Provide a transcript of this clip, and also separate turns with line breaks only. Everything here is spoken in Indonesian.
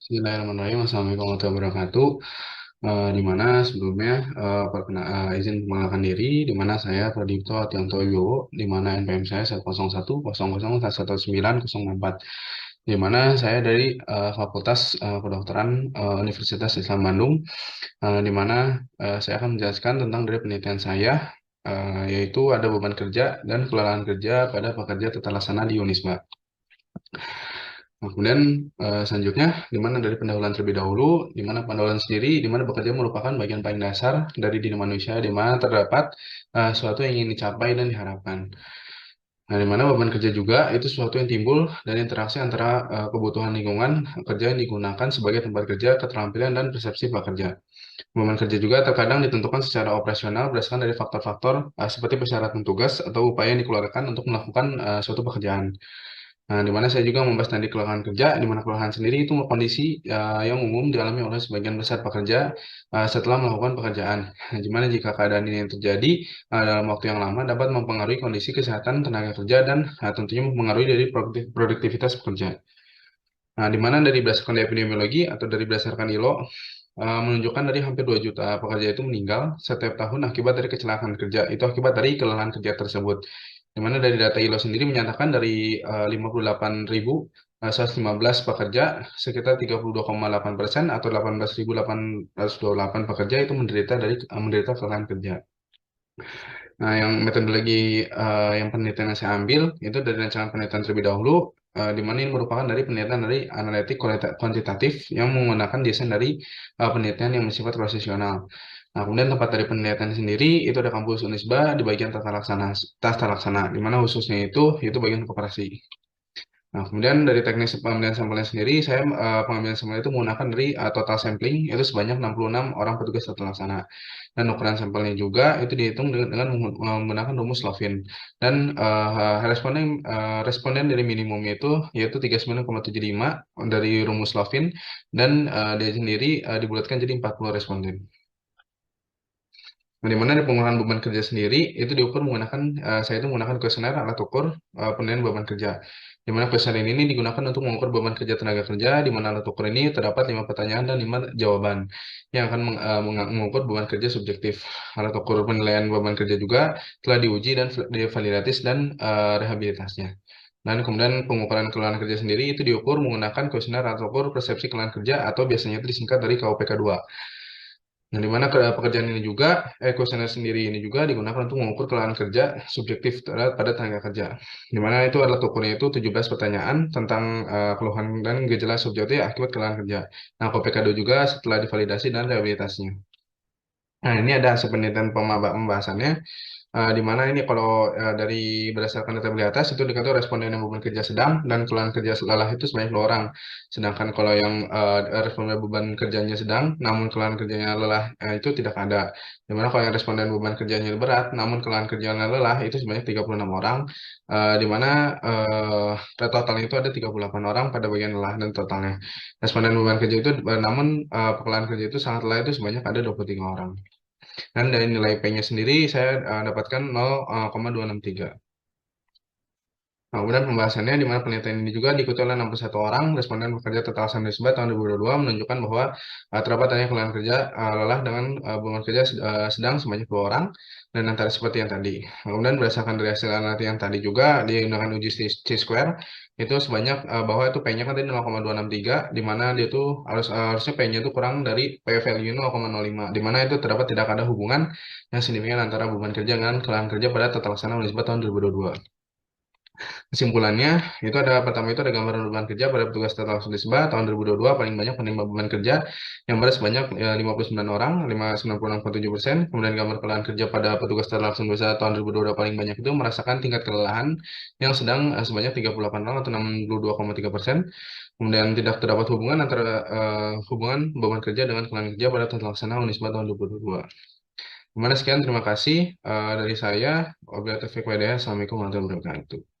Bismillahirrahmanirrahim. Assalamualaikum warahmatullahi wabarakatuh. Di mana sebelumnya izin mengenalkan diri, di mana saya Pradipto Atianto Wibowo, di mana NPM saya 10100111904, di mana saya dari Fakultas Kedokteran Universitas Islam Bandung, di mana saya akan menjelaskan tentang dari penelitian saya, yaitu ada beban kerja dan kelelahan kerja pada pekerja tata laksana di Unisba. Nah, kemudian selanjutnya, di mana dari pendahuluan terlebih dahulu, di mana pendahuluan sendiri, di mana bekerja merupakan bagian paling dasar dari diri manusia, di mana terdapat sesuatu yang ingin dicapai dan diharapkan. Nah, di mana beban kerja juga itu sesuatu yang timbul dari interaksi antara kebutuhan lingkungan kerja yang digunakan sebagai tempat kerja, keterampilan, dan persepsi pekerja. Beban kerja juga terkadang ditentukan secara operasional berdasarkan dari faktor-faktor seperti persyaratan tugas atau upaya yang dikeluarkan untuk melakukan suatu pekerjaan. Nah, di mana saya juga membahas tadi kelelahan kerja, di mana kelelahan sendiri itu kondisi yang umum dialami oleh sebagian besar pekerja setelah melakukan pekerjaan. Nah, di mana jika keadaan ini yang terjadi dalam waktu yang lama dapat mempengaruhi kondisi kesehatan tenaga kerja dan tentunya mempengaruhi dari produktivitas pekerja. Nah, di mana dari berdasarkan epidemiologi atau dari berdasarkan ILO menunjukkan dari hampir 2 juta pekerja itu meninggal setiap tahun akibat dari kecelakaan kerja. Itu akibat dari kelelahan kerja tersebut. Di mana dari data ILO sendiri menyatakan dari 58.115 pekerja, sekitar 32,8% atau 18.828 pekerja itu menderita kelelahan kerja. Nah, yang metodologi yang penelitian yang saya ambil itu dari rancangan penelitian terlebih dahulu, di mana ini merupakan dari penelitian dari analitik kuantitatif yang menggunakan desain dari penelitian yang bersifat prosesional. Nah, kemudian tempat dari penelitian sendiri itu ada kampus Unisba di bagian tata laksana, di mana khususnya itu bagian koperasi. Nah, kemudian dari teknis pengambilan sampelnya sendiri, saya pengambilan sampel itu menggunakan dari total sampling, itu sebanyak 66 orang petugas tata laksana. Dan ukuran sampelnya juga itu dihitung dengan menggunakan rumus Lovin. Dan responden dari minimumnya itu yaitu 39,75 dari rumus Lovin, dan dia sendiri dibulatkan jadi 40 responden. Nah, di mana di pengurangan beban kerja sendiri itu diukur menggunakan saya itu menggunakan kuesioner alat ukur penilaian beban kerja. Di mana kuesioner ini digunakan untuk mengukur beban kerja tenaga kerja, di mana alat ukur ini terdapat 5 pertanyaan dan 5 jawaban yang akan mengukur beban kerja subjektif. Alat ukur penilaian beban kerja juga telah diuji dan divalidatis dan rehabilitasnya. Dan kemudian pengukuran kelelahan kerja sendiri itu diukur menggunakan kuesioner alat ukur persepsi kelelahan kerja atau biasanya itu disingkat dari KUPK 2. Nah, di mana pekerjaan ini juga, kuesioner sendiri ini juga digunakan untuk mengukur kelelahan kerja subjektif pada tenaga kerja. Di mana itu adalah ukurnya itu 17 pertanyaan tentang keluhan dan gejala subjektif akibat kelelahan kerja. Nah, KPK2 juga setelah divalidasi dan rehabilitasinya. Nah, ini ada hasil penelitian pembahasannya. Di mana ini kalau dari berdasarkan data di atas itu dikatakan responden yang beban kerja sedang dan kelelahan kerja lelah itu sebanyak 2 orang. Sedangkan kalau yang responden beban kerjanya sedang namun kelelahan kerjanya lelah itu tidak ada. Di mana kalau yang responden beban kerjanya berat namun kelelahan kerjanya lelah itu sebanyak 36 orang. Di mana totalnya itu ada 38 orang pada bagian lelah dan totalnya. Responden beban kerja itu namun kelelahan kerja itu sangat lelah itu sebanyak ada 23 orang. Dan dari nilai P-nya sendiri saya dapatkan 0,263. Nah, kemudian pembahasannya di mana penelitian ini juga diikuti oleh 61 orang responden bekerja total Sanrisba tahun 2022 menunjukkan bahwa terdapat adanya kelelahan kerja lelah dengan beban kerja sedang sebanyak 2 orang dan antara seperti yang tadi. Nah, kemudian berdasarkan dari hasil analisis yang tadi juga dengan uji C-square itu sebanyak bahwa itu P-nya kan tadi 0,263 di mana dia itu harusnya P-nya itu kurang dari P value 0,05 di mana itu terdapat tidak ada hubungan yang signifikan antara beban kerja dengan kelelahan kerja pada tata laksana Unisba tahun 2022. Kesimpulannya, itu ada pertama itu ada gambaran beban kerja pada petugas tata laksana Unisba tahun 2022 paling banyak penerima beban kerja yang berat sebanyak 59 orang, 96,7%. Kemudian gambar kelelahan kerja pada petugas tata laksana Unisba tahun 2022 paling banyak itu merasakan tingkat kelelahan yang sedang sebanyak 38 orang atau 62,3%. Kemudian tidak terdapat hubungan antara hubungan beban kerja dengan kelelahan kerja pada tata laksana Unisba tahun 2022. Gimana sekian, terima kasih dari saya, Wabillahi taufiq wal hidayah. Assalamualaikum warahmatullahi wabarakatuh.